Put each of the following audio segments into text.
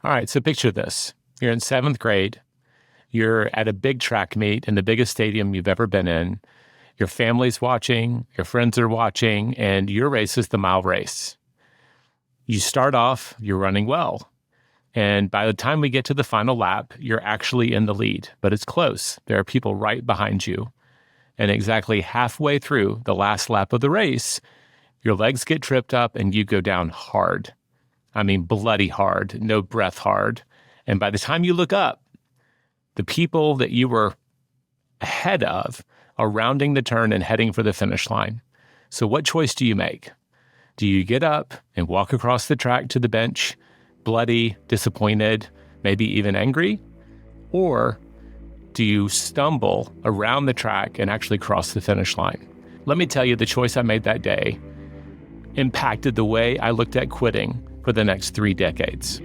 All right, so picture this. You're in seventh grade. You're at a big track meet in the biggest stadium you've ever been in. Your family's watching, your friends are watching, and your race is the mile race. You start off, you're running well. And by the time we get to the final lap, you're actually in the lead, but it's close. There are people right behind you. And exactly halfway through the last lap of the race, your legs get tripped up and you go down hard. I mean, bloody hard, no breath hard. And by the time you look up, the people that you were ahead of are rounding the turn and heading for the finish line. So what choice do you make? Do you get up and walk across the track to the bench, bloody, disappointed, maybe even angry? Or do you stumble around the track and actually cross the finish line? Let me tell you, the choice I made that day impacted the way I looked at quitting for the next 3 decades.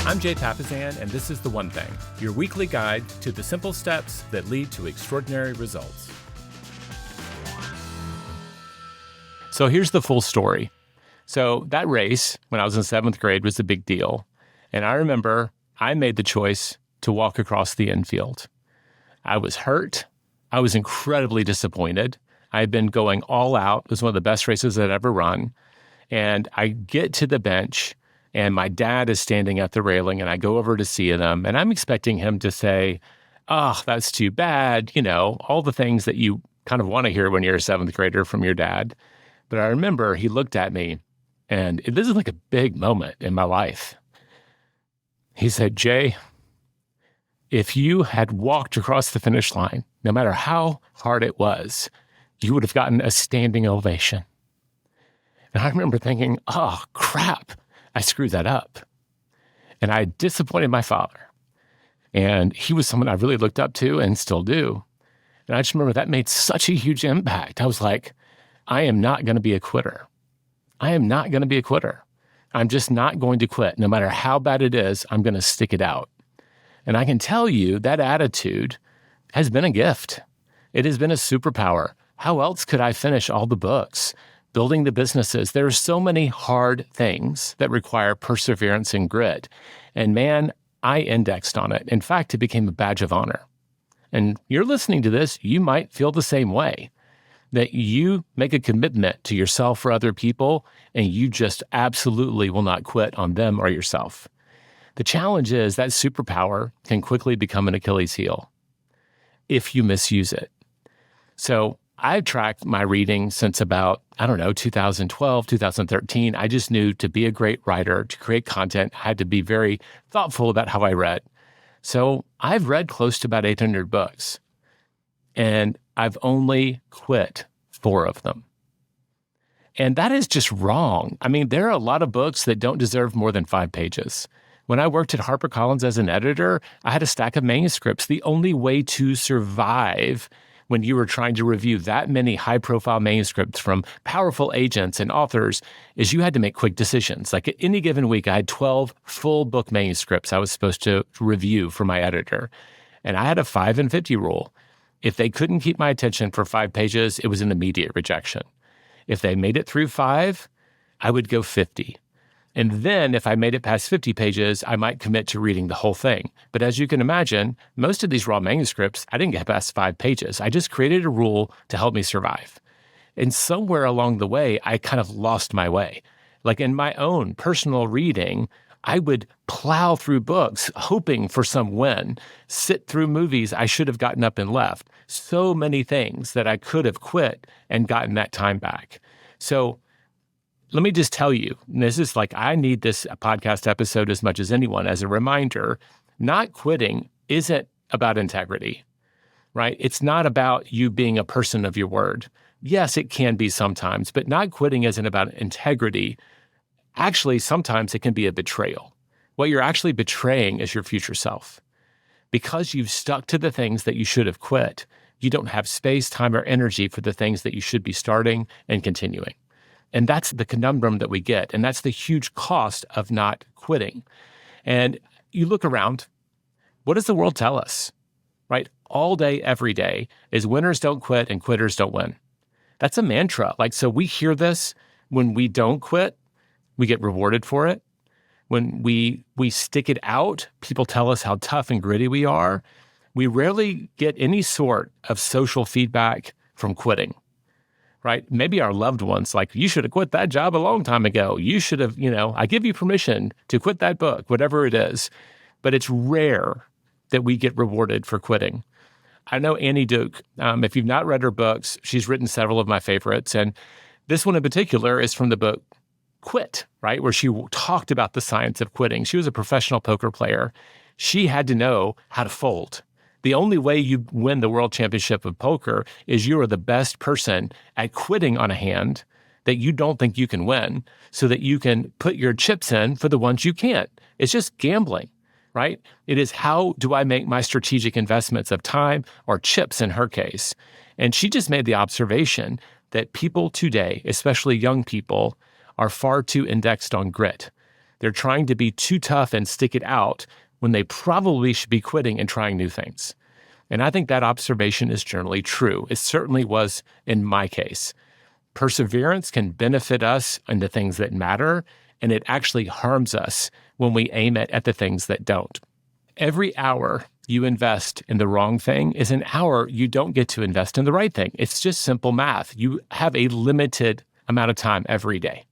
I'm Jay Papasan, and this is The One Thing, your weekly guide to the simple steps that lead to extraordinary results. So here's the full story. So that race, when I was in 7th grade, was a big deal. And I remember I made the choice to walk across the infield. I was hurt. I was incredibly disappointed. I had been going all out. It was one of the best races I'd ever run. And I get to the bench, and my dad is standing at the railing, and I go over to see him, and I'm expecting him to say, "Oh, that's too bad," all the things that you kind of want to hear when you're a 7th grader from your dad. But I remember he looked at me, and this is like a big moment in my life. He said, "Jay, if you had walked across the finish line, no matter how hard it was, you would have gotten a standing ovation." And I remember thinking, oh, crap, I screwed that up. And I disappointed my father. And he was someone I really looked up to and still do. And I just remember that made such a huge impact. I was like, I am not going to be a quitter. I am not going to be a quitter. I'm just not going to quit. No matter how bad it is, I'm going to stick it out. And I can tell you that attitude has been a gift. It has been a superpower. How else could I finish all the books, building the businesses? There are so many hard things that require perseverance and grit. And man, I indexed on it. In fact, it became a badge of honor. And you're listening to this, you might feel the same way. That you make a commitment to yourself or other people, and you just absolutely will not quit on them or yourself. The challenge is that superpower can quickly become an Achilles heel if you misuse it. So I've tracked my reading since about, 2012, 2013. I just knew to be a great writer, to create content, I had to be very thoughtful about how I read. So I've read close to about 800 books. And I've only quit 4 of them. And that is just wrong. I mean, there are a lot of books that don't deserve more than 5 pages. When I worked at HarperCollins as an editor, I had a stack of manuscripts. The only way to survive when you were trying to review that many high-profile manuscripts from powerful agents and authors is you had to make quick decisions. Like at any given week, I had 12 full book manuscripts I was supposed to review for my editor. And I had a 5 and 50 rule. If they couldn't keep my attention for 5 pages, it was an immediate rejection. If they made it through 5, I would go 50. And then if I made it past 50 pages, I might commit to reading the whole thing. But as you can imagine, most of these raw manuscripts, I didn't get past 5 pages. I just created a rule to help me survive. And somewhere along the way, I kind of lost my way. Like in my own personal reading, I would plow through books hoping for some win, sit through movies I should have gotten up and left. So many things that I could have quit and gotten that time back. So let me just tell you, and this is like, I need this podcast episode as much as anyone as a reminder, not quitting isn't about integrity, right? It's not about you being a person of your word. Yes, it can be sometimes, but not quitting isn't about integrity. Actually, sometimes it can be a betrayal. What you're actually betraying is your future self. Because you've stuck to the things that you should have quit, you don't have space, time, or energy for the things that you should be starting and continuing. And that's the conundrum that we get. And that's the huge cost of not quitting. And you look around, what does the world tell us, right? all day, every day is winners don't quit and quitters don't win. That's a mantra. So we hear this when we don't quit, we get rewarded for it. When we stick it out, people tell us how tough and gritty we are. We rarely get any sort of social feedback from quitting, right? Maybe our loved ones, you should have quit that job a long time ago. You should have, I give you permission to quit that book, whatever it is. But it's rare that we get rewarded for quitting. I know Annie Duke. If you've not read her books, she's written several of my favorites. And this one in particular is from the book Quit, right? Where she talked about the science of quitting. She was a professional poker player. She had to know how to fold. The only way you win the world championship of poker is you are the best person at quitting on a hand that you don't think you can win so that you can put your chips in for the ones you can't. It's just gambling, right? It is how do I make my strategic investments of time or chips in her case. And she just made the observation that people today, especially young people, are far too indexed on grit. They're trying to be too tough and stick it out when they probably should be quitting and trying new things. And I think that observation is generally true. It certainly was in my case. Perseverance can benefit us in the things that matter, and it actually harms us when we aim it at the things that don't. Every hour you invest in the wrong thing is an hour you don't get to invest in the right thing. It's just simple math. You have a limited amount of time every day.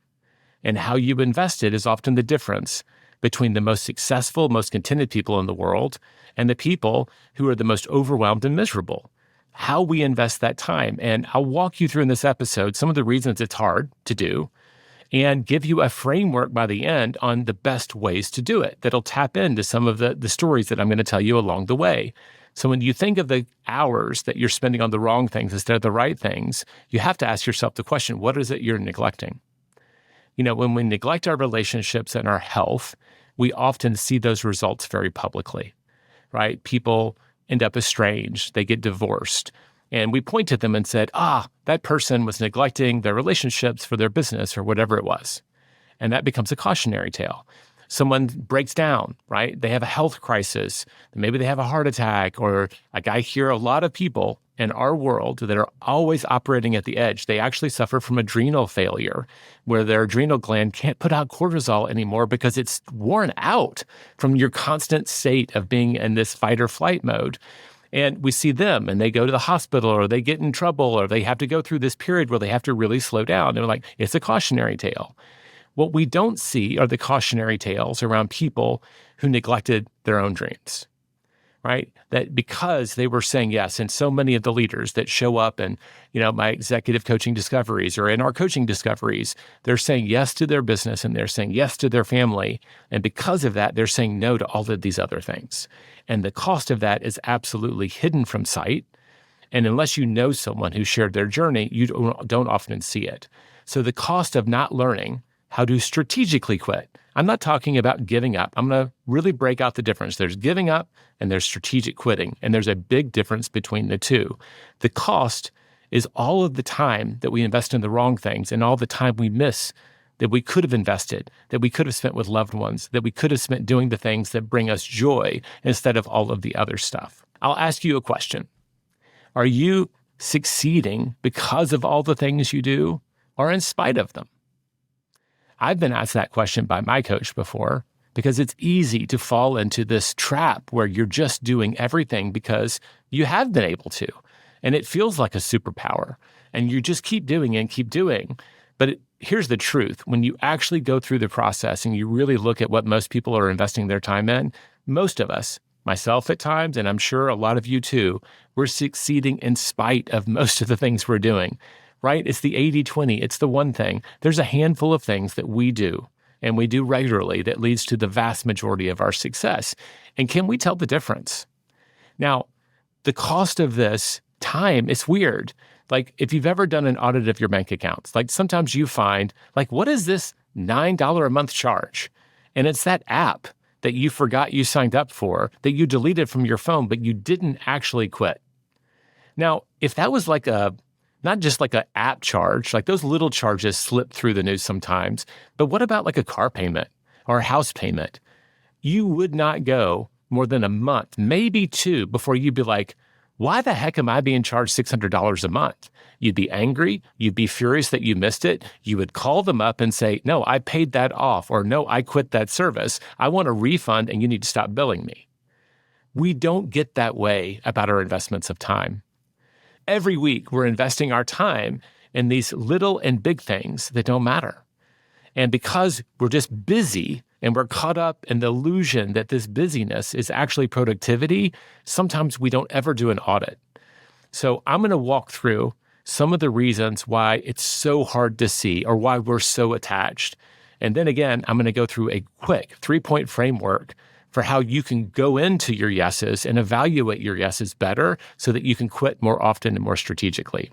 And how you invest it is often the difference between the most successful, most contented people in the world and the people who are the most overwhelmed and miserable. How we invest that time. And I'll walk you through in this episode some of the reasons it's hard to do and give you a framework by the end on the best ways to do it that'll tap into some of the stories that I'm going to tell you along the way. So when you think of the hours that you're spending on the wrong things instead of the right things, you have to ask yourself the question, what is it you're neglecting? When we neglect our relationships and our health, we often see those results very publicly, right? People end up estranged, they get divorced. And we point to them and said, that person was neglecting their relationships for their business or whatever it was. And that becomes a cautionary tale. Someone breaks down, right? They have a health crisis. Maybe they have a heart attack, or I hear a lot of people in our world that are always operating at the edge. They actually suffer from adrenal failure, where their adrenal gland can't put out cortisol anymore because it's worn out from your constant state of being in this fight or flight mode. And we see them and they go to the hospital or they get in trouble or they have to go through this period where they have to really slow down. They're like, it's a cautionary tale. What we don't see are the cautionary tales around people who neglected their own dreams, right? That because they were saying yes, and so many of the leaders that show up in, my executive coaching discoveries or in our coaching discoveries, they're saying yes to their business and they're saying yes to their family. And because of that, they're saying no to all of these other things. And the cost of that is absolutely hidden from sight. And unless you know someone who shared their journey, you don't often see it. So the cost of not learning how to strategically quit. I'm not talking about giving up. I'm going to really break out the difference. There's giving up and there's strategic quitting. And there's a big difference between the two. The cost is all of the time that we invest in the wrong things and all the time we miss that we could have invested, that we could have spent with loved ones, that we could have spent doing the things that bring us joy instead of all of the other stuff. I'll ask you a question. Are you succeeding because of all the things you do or in spite of them? I've been asked that question by my coach before because it's easy to fall into this trap where you're just doing everything because you have been able to. And it feels like a superpower. And you just keep doing and keep doing. But here's the truth. When you actually go through the process and you really look at what most people are investing their time in, most of us, myself at times, and I'm sure a lot of you too, we're succeeding in spite of most of the things we're doing. Right? It's the 80-20. It's the one thing. There's a handful of things that we do, and we do regularly, that leads to the vast majority of our success. And can we tell the difference? Now, the cost of this time, it's weird. If you've ever done an audit of your bank accounts, sometimes you find, what is this $9 a month charge? And it's that app that you forgot you signed up for, that you deleted from your phone, but you didn't actually quit. Now, if that was not just an app charge, those little charges slip through the news sometimes, but what about a car payment or a house payment? You would not go more than a month, maybe two, before you'd be like, Why the heck am I being charged $600 a month? You'd be angry. You'd be furious that you missed it. You would call them up and say, no, I paid that off, or no, I quit that service. I want a refund and you need to stop billing me. We don't get that way about our investments of time. Every week, we're investing our time in these little and big things that don't matter. And because we're just busy and we're caught up in the illusion that this busyness is actually productivity, sometimes we don't ever do an audit. So I'm going to walk through some of the reasons why it's so hard to see or why we're so attached. And then again, I'm going to go through a quick 3-point framework for how you can go into your yeses and evaluate your yeses better so that you can quit more often and more strategically.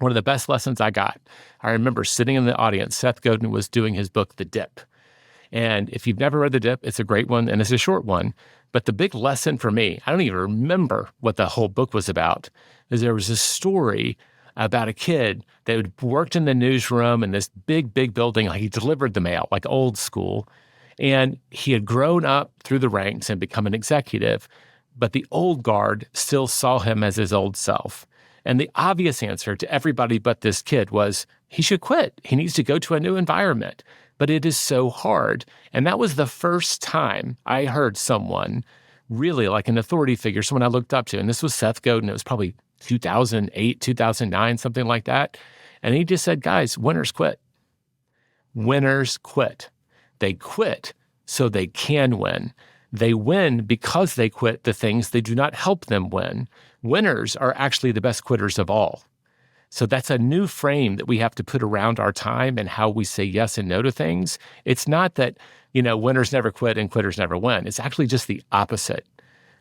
One of the best lessons I got, I remember sitting in the audience, Seth Godin was doing his book, The Dip. And if you've never read The Dip, it's a great one and it's a short one. But the big lesson for me, I don't even remember what the whole book was about, is there was a story about a kid that had worked in the newsroom in this big, big building. Like he delivered the mail, like old school. And he had grown up through the ranks and become an executive, but the old guard still saw him as his old self. And the obvious answer to everybody but this kid was he should quit. He needs to go to a new environment. But it is so hard. And that was the first time I heard someone really like an authority figure, someone I looked up to. And this was Seth Godin. It was probably 2008, 2009, something like that. And he just said, guys, winners quit. Winners quit. They quit so they can win. They win because they quit the things that do not help them win. Winners are actually the best quitters of all. So that's a new frame that we have to put around our time and how we say yes and no to things. It's not that, winners never quit and quitters never win. It's actually just the opposite.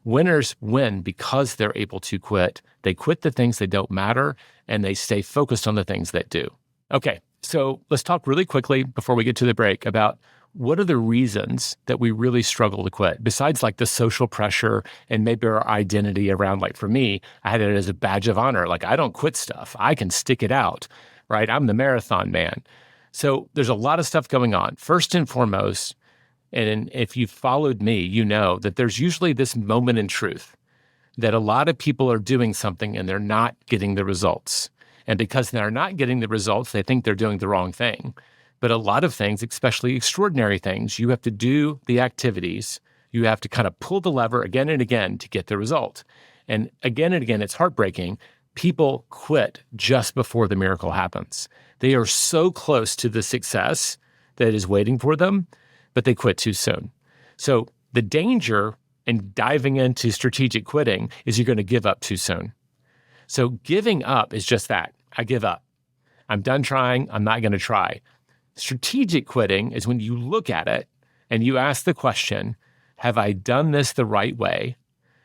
Winners win because they're able to quit. They quit the things that don't matter and they stay focused on the things that do. Okay, so let's talk really quickly before we get to the break about what are the reasons that we really struggle to quit, besides like the social pressure and maybe our identity around, like for me, I had it as a badge of honor. Like I don't quit stuff. I can stick it out, right? I'm the marathon man. So there's a lot of stuff going on. First and foremost, and if you've followed me, you know that there's usually this moment in truth that a lot of people are doing something and they're not getting the results. And because they're not getting the results, they think they're doing the wrong thing. But a lot of things, especially extraordinary things, you have to do the activities. You have to kind of pull the lever again and again to get the result. And again, it's heartbreaking. People quit just before the miracle happens. They are so close to the success that is waiting for them, but they quit too soon. So the danger in diving into strategic quitting is you're going to give up too soon. So giving up is just that. I give up. I'm done trying. I'm not going to try. Strategic quitting is when you look at it and you ask the question, have I done this the right way?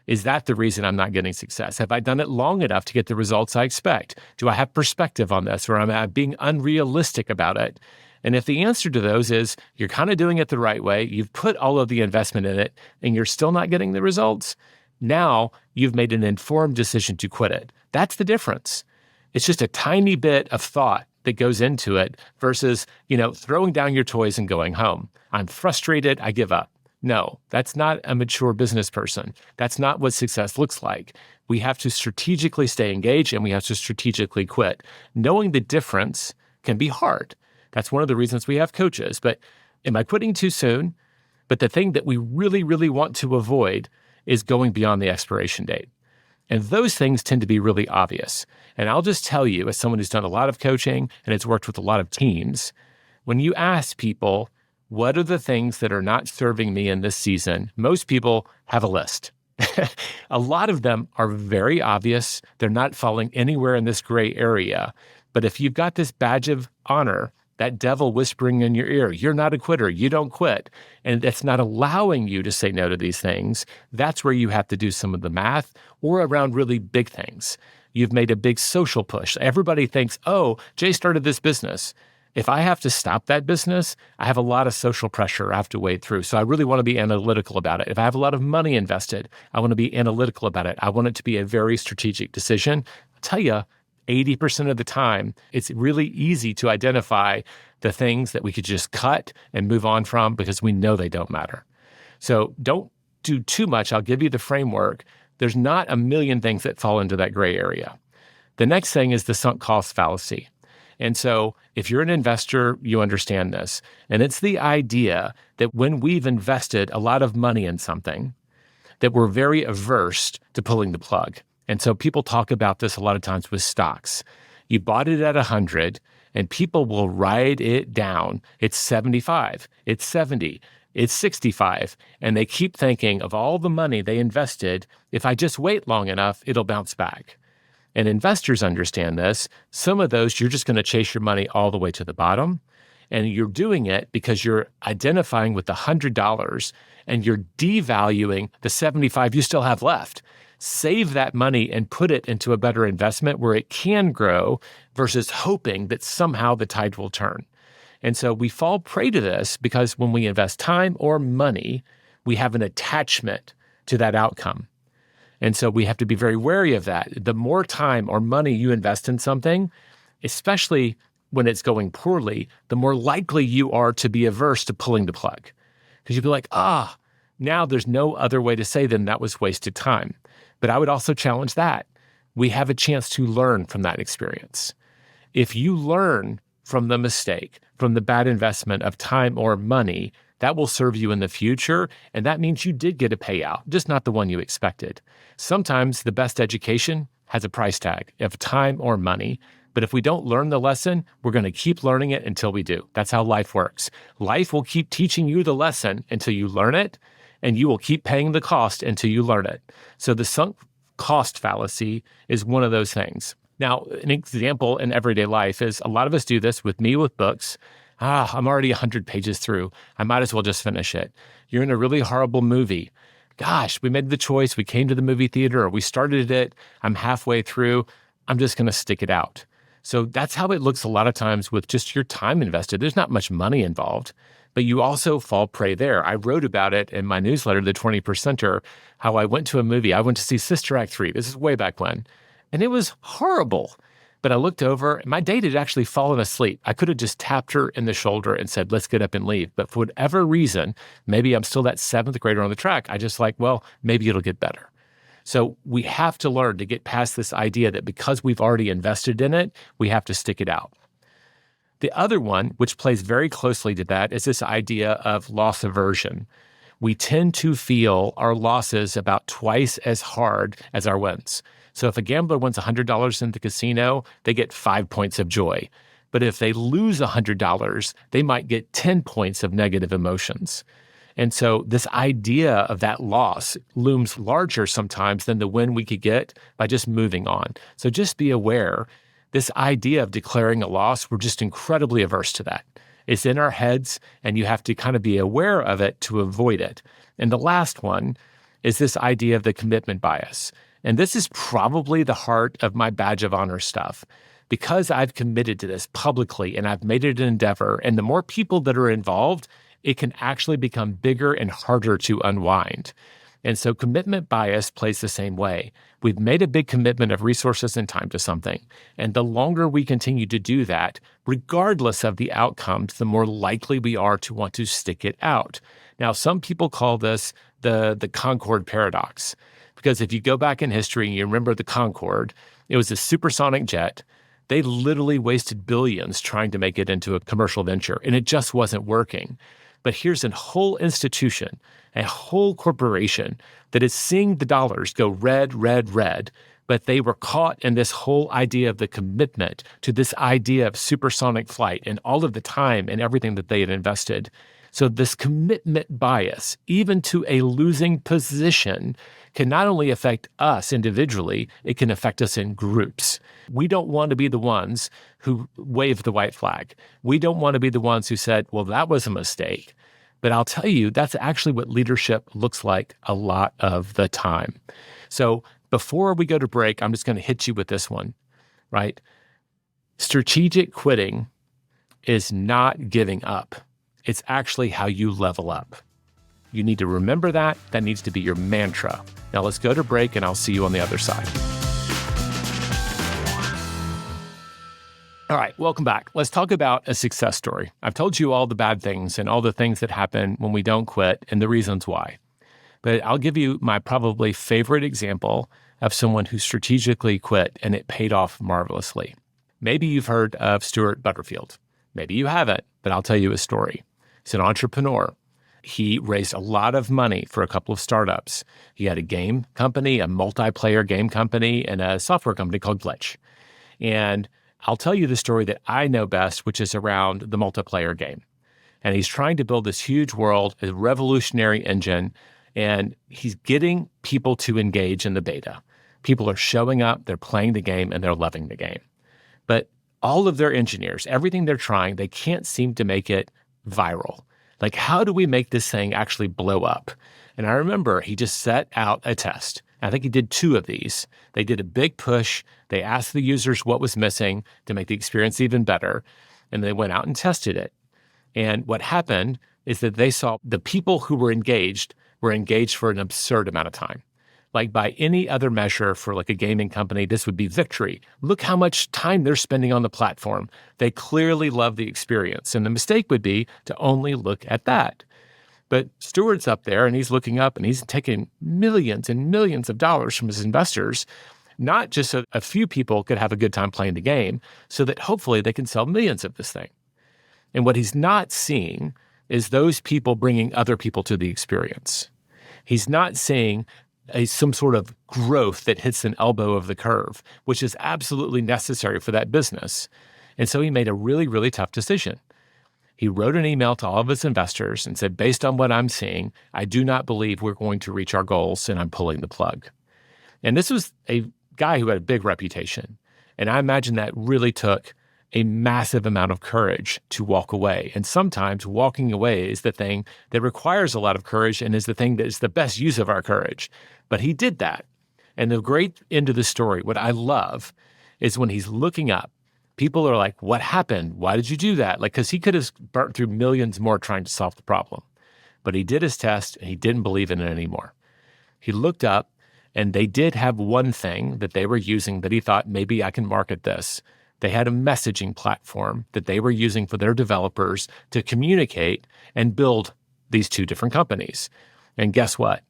Is that the reason I'm not getting success? Have I done it long enough to get the results I expect? Do I have perspective on this, or am I being unrealistic about it? And if the answer to those is you're kind of doing it the right way, you've put all of the investment in it, and you're still not getting the results, now you've made an informed decision to quit it. That's the difference. It's just a tiny bit of thought that goes into it versus, throwing down your toys and going home. I'm frustrated, I give up. No, that's not a mature business person. That's not what success looks like. We have to strategically stay engaged and we have to strategically quit. Knowing the difference can be hard. That's one of the reasons we have coaches. But am I quitting too soon? But the thing that we really, really want to avoid is going beyond the expiration date. And those things tend to be really obvious. And I'll just tell you, as someone who's done a lot of coaching and has worked with a lot of teams, when you ask people, what are the things that are not serving me in this season? Most people have a list. A lot of them are very obvious. They're not falling anywhere in this gray area. But if you've got this badge of honor, that devil whispering in your ear, you're not a quitter, you don't quit, and that's not allowing you to say no to these things, that's where you have to do some of the math, or around really big things. You've made a big social push. Everybody thinks, oh, Jay started this business. If I have to stop that business, I have a lot of social pressure I have to wade through. So I really want to be analytical about it. If I have a lot of money invested, I want to be analytical about it. I want it to be a very strategic decision. I'll tell you, 80% of the time, it's really easy to identify the things that we could just cut and move on from because we know they don't matter. So don't do too much. I'll give you the framework, There's not a million things that fall into that gray area. The next thing is the sunk cost fallacy. And so if you're an investor, you understand this. And it's the idea that when we've invested a lot of money in something, that we're very averse to pulling the plug. And so people talk about this a lot of times with stocks. You bought it at 100 and people will ride it down. It's 75, it's 70, it's 65. And they keep thinking of all the money they invested. If I just wait long enough, it'll bounce back. And investors understand this. Some of those, you're just going to chase your money all the way to the bottom. And you're doing it because you're identifying with the $100 and you're devaluing the 75 you still have left. Save that money and put it into a better investment where it can grow versus hoping that somehow the tide will turn. And so we fall prey to this because when we invest time or money, we have an attachment to that outcome. And so we have to be very wary of that. The more time or money you invest in something, especially when it's going poorly, the more likely you are to be averse to pulling the plug. Because you'll be like, now there's no other way to say than that was wasted time. But I would also challenge that. We have a chance to learn from that experience. If you learn from the mistake, from the bad investment of time or money, that will serve you in the future, and that means you did get a payout, just not the one you expected. Sometimes the best education has a price tag of time or money, but if we don't learn the lesson, we're going to keep learning it until we do. That's how life works. Life will keep teaching you the lesson until you learn it, and you will keep paying the cost until you learn it. So the sunk cost fallacy is one of those things. Now, an example in everyday life is a lot of us do this with me with books. I'm already 100 pages through. I might as well just finish it. You're in a really horrible movie. Gosh, we made the choice. We came to the movie theater or we started it. I'm halfway through. I'm just going to stick it out. So that's how it looks a lot of times with just your time invested. There's not much money involved, but you also fall prey there. I wrote about it in my newsletter, The 20%er, how I went to a movie. I went to see Sister Act 3. This is way back when. And it was horrible. But I looked over, and my date had actually fallen asleep. I could have just tapped her in the shoulder and said, let's get up and leave. But for whatever reason, maybe I'm still that seventh grader on the track. I just maybe it'll get better. So we have to learn to get past this idea that because we've already invested in it, we have to stick it out. The other one, which plays very closely to that, is this idea of loss aversion. We tend to feel our losses about twice as hard as our wins. So if a gambler wins $100 in the casino, they get 5 points of joy. But if they lose $100, they might get 10 points of negative emotions. And so this idea of that loss looms larger sometimes than the win we could get by just moving on. So just be aware, this idea of declaring a loss, we're just incredibly averse to that. It's in our heads, and you have to kind of be aware of it to avoid it. And the last one is this idea of the commitment bias. And this is probably the heart of my badge of honor stuff. Because I've committed to this publicly and I've made it an endeavor, and the more people that are involved, it can actually become bigger and harder to unwind. And so commitment bias plays the same way. We've made a big commitment of resources and time to something. And the longer we continue to do that, regardless of the outcomes, the more likely we are to want to stick it out. Now, some people call this the Concorde paradox. Because if you go back in history and you remember the Concorde, it was a supersonic jet. They literally wasted billions trying to make it into a commercial venture, and it just wasn't working. But here's a whole institution, a whole corporation that is seeing the dollars go red, red, red, but they were caught in this whole idea of the commitment to this idea of supersonic flight and all of the time and everything that they had invested. So this commitment bias, even to a losing position, can not only affect us individually, it can affect us in groups. We don't want to be the ones who wave the white flag. We don't want to be the ones who said, well, that was a mistake. But I'll tell you, that's actually what leadership looks like a lot of the time. So before we go to break, I'm just going to hit you with this one, right? Strategic quitting is not giving up. It's actually how you level up. You need to remember that. That needs to be your mantra. Now let's go to break and I'll see you on the other side. All right, welcome back. Let's talk about a success story. I've told you all the bad things and all the things that happen when we don't quit and the reasons why. But I'll give you my probably favorite example of someone who strategically quit and it paid off marvelously. Maybe you've heard of Stuart Butterfield. Maybe you haven't, but I'll tell you his story. He's an entrepreneur. He raised a lot of money for a couple of startups. He had a game company, a multiplayer game company, and a software company called Glitch. And I'll tell you the story that I know best, which is around the multiplayer game. And he's trying to build this huge world, a revolutionary engine, and he's getting people to engage in the beta. People are showing up, they're playing the game, and they're loving the game. But all of their engineers, everything they're trying, they can't seem to make it viral. Like, how do we make this thing actually blow up? And I remember he just set out a test. I think he did 2 of these. They did a big push. They asked the users what was missing to make the experience even better. And they went out and tested it. And what happened is that they saw the people who were engaged for an absurd amount of time. Like by any other measure for like a gaming company, this would be victory. Look how much time they're spending on the platform. They clearly love the experience. And the mistake would be to only look at that. But Stuart's up there and he's looking up and he's taking millions and millions of dollars from his investors, not just so a few people could have a good time playing the game, so that hopefully they can sell millions of this thing. And what he's not seeing is those people bringing other people to the experience. He's not seeing some sort of growth that hits an elbow of the curve, which is absolutely necessary for that business. And so he made a really, really tough decision. He wrote an email to all of his investors and said, based on what I'm seeing, I do not believe we're going to reach our goals and I'm pulling the plug. And this was a guy who had a big reputation. And I imagine that really took a massive amount of courage to walk away. And sometimes walking away is the thing that requires a lot of courage and is the thing that is the best use of our courage. But he did that. And the great end of the story, what I love, is when he's looking up, people are like, what happened? Why did you do that? Like, because he could have burnt through millions more trying to solve the problem. But he did his test and he didn't believe in it anymore. He looked up and they did have one thing that they were using that he thought, maybe I can market this. They had a messaging platform that they were using for their developers to communicate and build these 2 different companies. And guess what?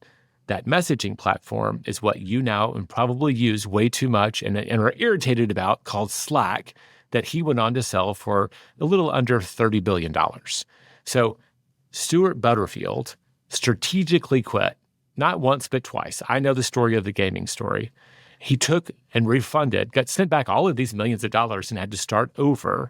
That messaging platform is what you now and probably use way too much and are irritated about, called Slack, that he went on to sell for a little under $30 billion. So Stuart Butterfield strategically quit, not once, but twice. I know the story of the gaming story. He took and refunded, got sent back all of these millions of dollars and had to start over.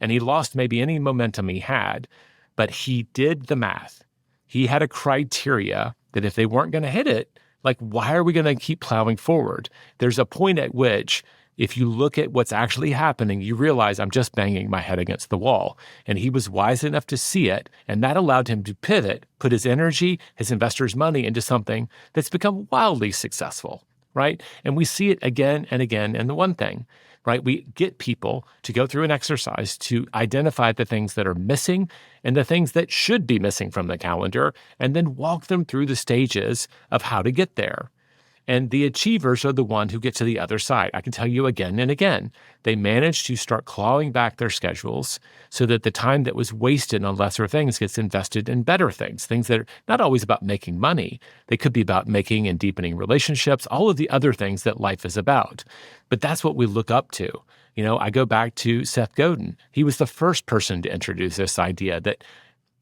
And he lost maybe any momentum he had, but he did the math. He had a criteria that if they weren't going to hit it, like, why are we going to keep plowing forward? There's a point at which, if you look at what's actually happening, you realize I'm just banging my head against the wall. And he was wise enough to see it, and that allowed him to pivot, put his energy, his investors' money into something that's become wildly successful. Right? And we see it again and again. And the one thing, right? We get people to go through an exercise to identify the things that are missing and the things that should be missing from the calendar, and then walk them through the stages of how to get there. And the achievers are the one who get to the other side. I can tell you again and again, they manage to start clawing back their schedules so that the time that was wasted on lesser things gets invested in better things, things that are not always about making money. They could be about making and deepening relationships, all of the other things that life is about. But that's what we look up to. You know, I go back to Seth Godin. He was the first person to introduce this idea that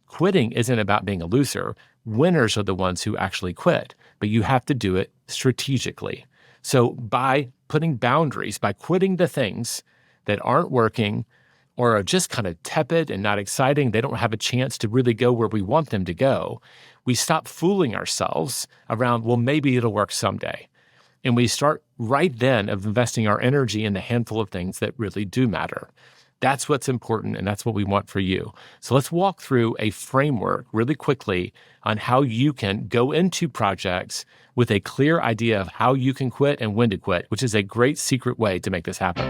quitting isn't about being a loser. Winners are the ones who actually quit, but you have to do it strategically. So by putting boundaries, by quitting the things that aren't working or are just kind of tepid and not exciting, they don't have a chance to really go where we want them to go, we stop fooling ourselves around, well, maybe it'll work someday. And we start right then of investing our energy in the handful of things that really do matter. That's what's important, and that's what we want for you. So let's walk through a framework really quickly on how you can go into projects with a clear idea of how you can quit and when to quit, which is a great secret way to make this happen.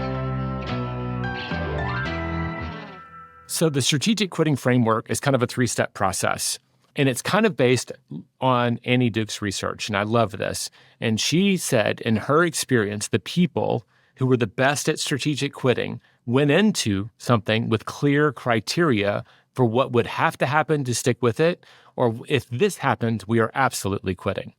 So the strategic quitting framework is kind of a 3-step process. And it's kind of based on Annie Duke's research, and I love this. And she said, in her experience, the people who were the best at strategic quitting went into something with clear criteria for what would have to happen to stick with it, Or if this happens, we are absolutely quitting.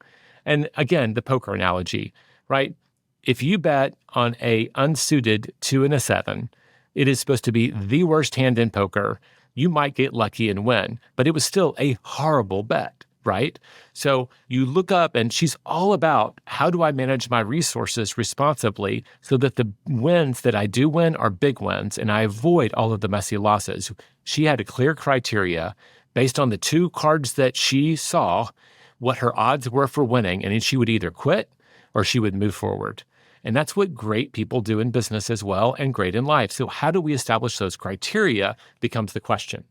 And again, the poker analogy, right? If you bet on a unsuited 2 and a 7, it is supposed to be the worst hand in poker. You might get lucky and win, but it was still a horrible bet, right? So you look up and she's all about how do I manage my resources responsibly so that the wins that I do win are big wins and I avoid all of the messy losses. She had a clear criteria based on the 2 cards that she saw, what her odds were for winning, and then she would either quit or she would move forward. And that's what great people do in business as well and great in life. So how do we establish those criteria becomes the question.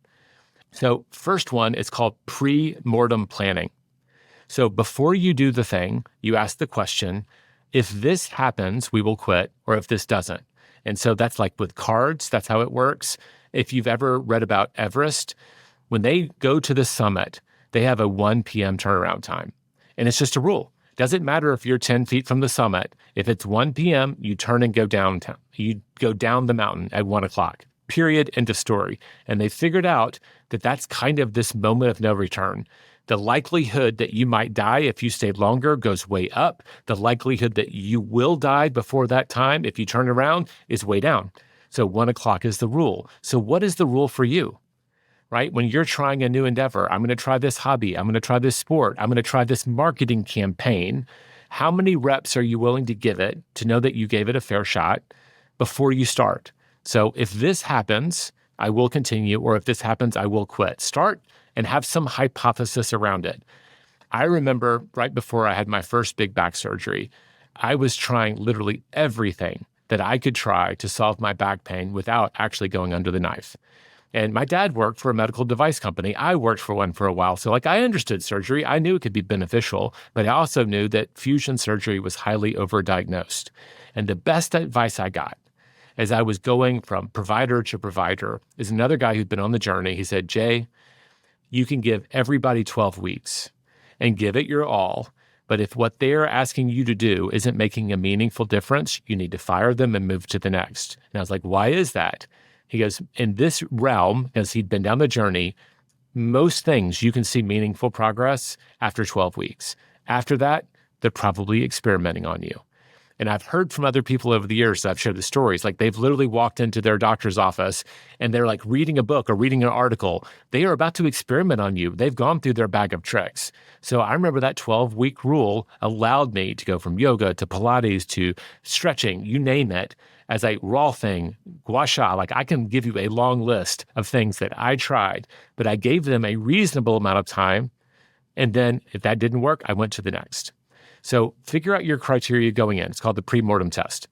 So first one is called pre-mortem planning. So before you do the thing, you ask the question, if this happens, we will quit, or if this doesn't. And so that's like with cards, that's how it works. If you've ever read about Everest, when they go to the summit, they have a 1 p.m. turnaround time. And it's just a rule. Doesn't matter if you're 10 feet from the summit. If it's 1 p.m., you turn and go downtown. You go down the mountain at 1 o'clock. Period. End of story. And they figured out that that's kind of this moment of no return. The likelihood that you might die if you stay longer goes way up. The likelihood that you will die before that time, if you turn around, is way down. So 1 o'clock is the rule. So what is the rule for you? Right? When you're trying a new endeavor, I'm going to try this hobby, I'm going to try this sport, I'm going to try this marketing campaign. How many reps are you willing to give it to know that you gave it a fair shot before you start? So if this happens, I will continue, or if this happens, I will quit. Start and have some hypothesis around it. I remember right before I had my first big back surgery, I was trying literally everything that I could try to solve my back pain without actually going under the knife. And my dad worked for a medical device company. I worked for one for a while. So I understood surgery. I knew it could be beneficial, but I also knew that fusion surgery was highly overdiagnosed. And the best advice I got as I was going from provider to provider is another guy who'd been on the journey. He said, Jay, you can give everybody 12 weeks and give it your all. But if what they're asking you to do isn't making a meaningful difference, you need to fire them and move to the next. And I was like, why is that? He goes, in this realm, as he'd been down the journey, most things you can see meaningful progress after 12 weeks. After that, they're probably experimenting on you. And I've heard from other people over the years, I've shared the stories, like they've literally walked into their doctor's office and they're like reading a book or reading an article. They are about to experiment on you. They've gone through their bag of tricks. So I remember that 12-week rule allowed me to go from yoga to Pilates to stretching, you name it, as a raw thing, gua sha. Like I can give you a long list of things that I tried, but I gave them a reasonable amount of time. And then if that didn't work, I went to the next. So figure out your criteria going in. It's called the pre-mortem test.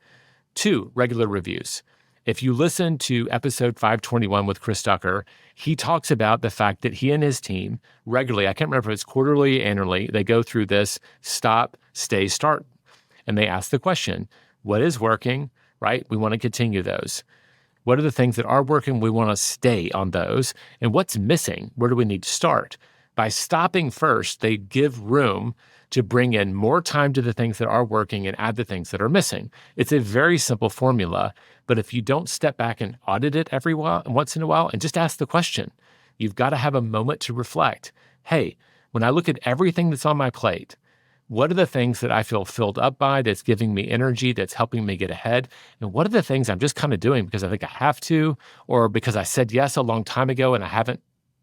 2, regular reviews. If you listen to episode 521 with Chris Ducker, he talks about the fact that he and his team regularly, I can't remember if it's quarterly, annually, they go through this stop, stay, start. And they ask the question, what is working, right? We want to continue those. What are the things that are working? We want to stay on those. And what's missing? Where do we need to start? By stopping first, they give room to bring in more time to the things that are working and add the things that are missing. It's a very simple formula, but if you don't step back and audit it once in a while and just ask the question, you've got to have a moment to reflect. Hey, when I look at everything that's on my plate, what are the things that I feel filled up by that's giving me energy, that's helping me get ahead? And what are the things I'm just kind of doing because I think I have to, or because I said yes a long time ago and I haven't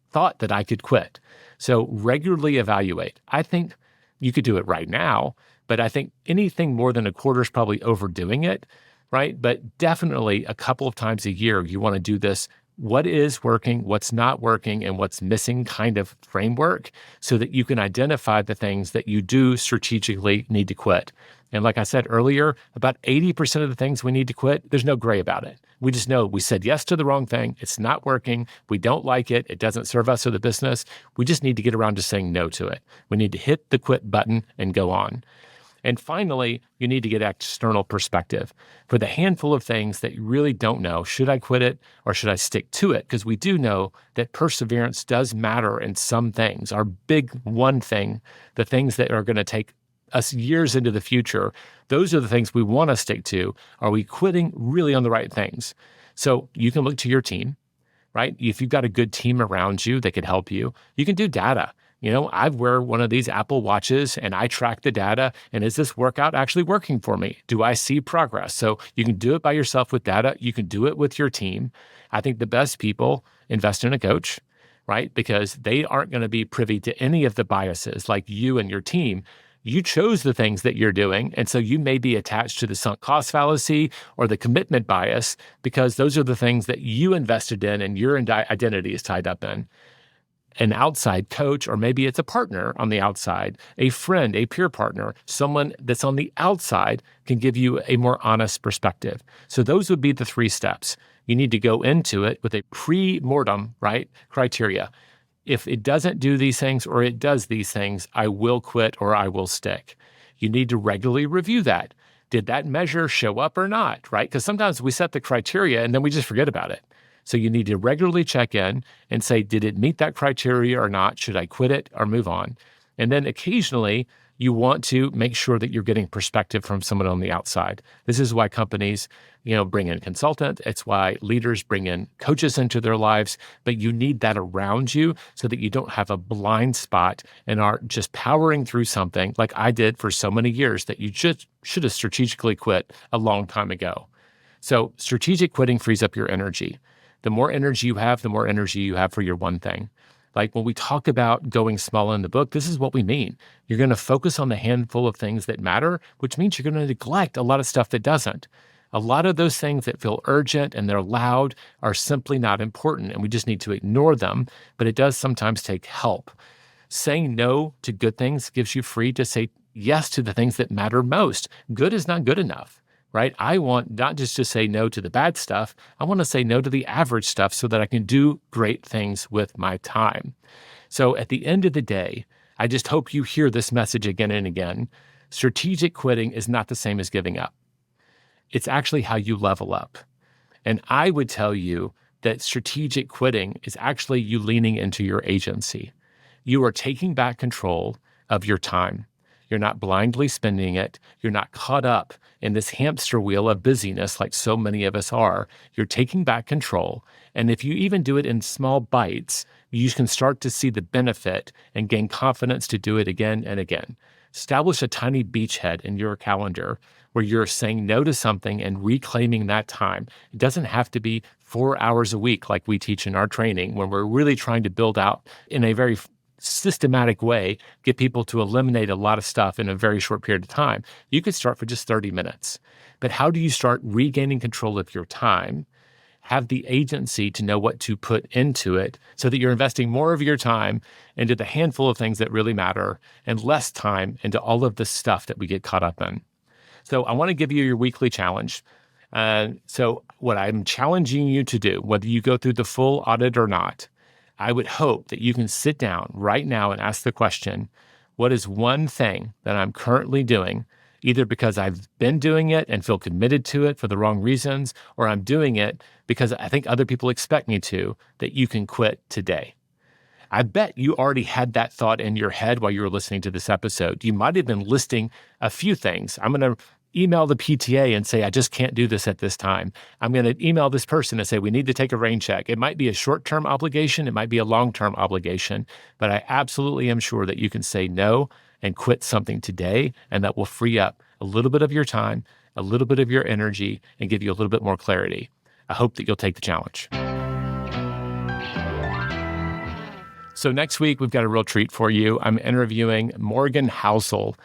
thought that I could quit? So regularly evaluate. I think you could do it right now, but I think anything more than a quarter is probably overdoing it, right? But definitely a couple of times a year, you want to do this. What is working, what's not working, and what's missing kind of framework so that you can identify the things that you do strategically need to quit. And like I said earlier, about 80% of the things we need to quit, there's no gray about it. We just know we said yes to the wrong thing. It's not working. We don't like it. It doesn't serve us or the business. We just need to get around to saying no to it. We need to hit the quit button and go on. And finally, you need to get external perspective. For the handful of things that you really don't know, should I quit it or should I stick to it? Because we do know that perseverance does matter in some things. Our big one thing, the things that are going to take us years into the future, those are the things we want to stick to. Are we quitting really on the right things? So you can look to your team, right? If you've got a good team around you that could help you, you can do data. I wear one of these Apple Watches and I track the data. And is this workout actually working for me? Do I see progress? So you can do it by yourself with data. You can do it with your team. I think the best people invest in a coach, right? Because they aren't going to be privy to any of the biases like you and your team. You chose the things that you're doing. And so you may be attached to the sunk cost fallacy or the commitment bias because those are the things that you invested in and your identity is tied up in. An outside coach, or maybe it's a partner on the outside, a friend, a peer partner, someone that's on the outside can give you a more honest perspective. So those would be the 3 steps. You need to go into it with a pre-mortem, right, criteria. If it doesn't do these things or it does these things, I will quit or I will stick. You need to regularly review that. Did that measure show up or not, right? Because sometimes we set the criteria and then we just forget about it. So you need to regularly check in and say, did it meet that criteria or not? Should I quit it or move on? And then occasionally, you want to make sure that you're getting perspective from someone on the outside. This is why companies, bring in consultant. It's why leaders bring in coaches into their lives. But you need that around you so that you don't have a blind spot and are just powering through something like I did for so many years that you just should have strategically quit a long time ago. So strategic quitting frees up your energy. The more energy you have, the more energy you have for your one thing. Like when we talk about going small in the book, this is what we mean. You're going to focus on the handful of things that matter, which means you're going to neglect a lot of stuff that doesn't. A lot of those things that feel urgent and they're loud are simply not important, and we just need to ignore them, but it does sometimes take help. Saying no to good things gives you free to say yes to the things that matter most. Good is not good enough. Right? I want not just to say no to the bad stuff. I want to say no to the average stuff so that I can do great things with my time. So at the end of the day, I just hope you hear this message again and again. Strategic quitting is not the same as giving up. It's actually how you level up. And I would tell you that strategic quitting is actually you leaning into your agency. You are taking back control of your time. You're not blindly spending it. You're not caught up in this hamster wheel of busyness like so many of us are. You're taking back control. And if you even do it in small bites, you can start to see the benefit and gain confidence to do it again and again. Establish a tiny beachhead in your calendar where you're saying no to something and reclaiming that time. It doesn't have to be 4 hours a week like we teach in our training when we're really trying to build out in a very systematic way, get people to eliminate a lot of stuff in a very short period of time. You could start for just 30 minutes. But how do you start regaining control of your time, have the agency to know what to put into it so that you're investing more of your time into the handful of things that really matter and less time into all of the stuff that we get caught up in? So I want to give you your weekly challenge. So what I'm challenging you to do, whether you go through the full audit or not, I would hope that you can sit down right now and ask the question, what is one thing that I'm currently doing, either because I've been doing it and feel committed to it for the wrong reasons, or I'm doing it because I think other people expect me to, that you can quit today? I bet you already had that thought in your head while you were listening to this episode. You might have been listing a few things. I'm going to email the PTA and say, I just can't do this at this time. I'm going to email this person and say, we need to take a rain check. It might be a short-term obligation. It might be a long-term obligation, but I absolutely am sure that you can say no and quit something today, and that will free up a little bit of your time, a little bit of your energy, and give you a little bit more clarity. I hope that you'll take the challenge. So next week, we've got a real treat for you. I'm interviewing Morgan Housel.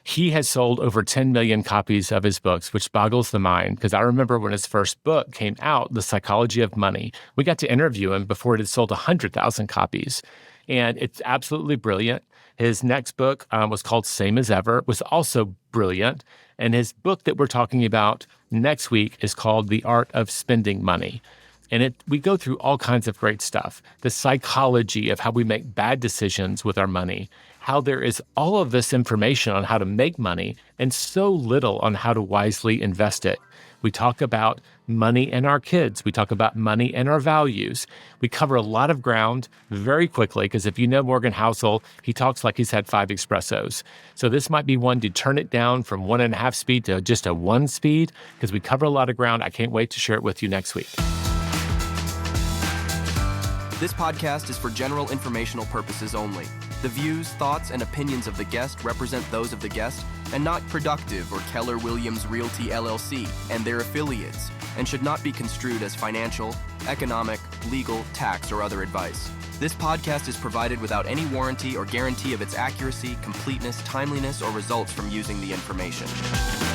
He has sold over 10 million copies of his books, which boggles the mind, because I remember when his first book came out, The Psychology of Money, we got to interview him before it had sold 100,000 copies. And it's absolutely brilliant. His next book was called Same as Ever, was also brilliant. And his book that we're talking about next week is called The Art of Spending Money. And we go through all kinds of great stuff. The psychology of how we make bad decisions with our money, how there is all of this information on how to make money and so little on how to wisely invest it. We talk about money and our kids. We talk about money and our values. We cover a lot of ground very quickly because if you know Morgan Housel, he talks like he's had 5 espressos. So this might be one to turn it down from 1.5 speed to just a 1 speed because we cover a lot of ground. I can't wait to share it with you next week. This podcast is for general informational purposes only. The views, thoughts, and opinions of the guest represent those of the guest and not Productive or Keller Williams Realty LLC and their affiliates, and should not be construed as financial, economic, legal, tax, or other advice. This podcast is provided without any warranty or guarantee of its accuracy, completeness, timeliness, or results from using the information.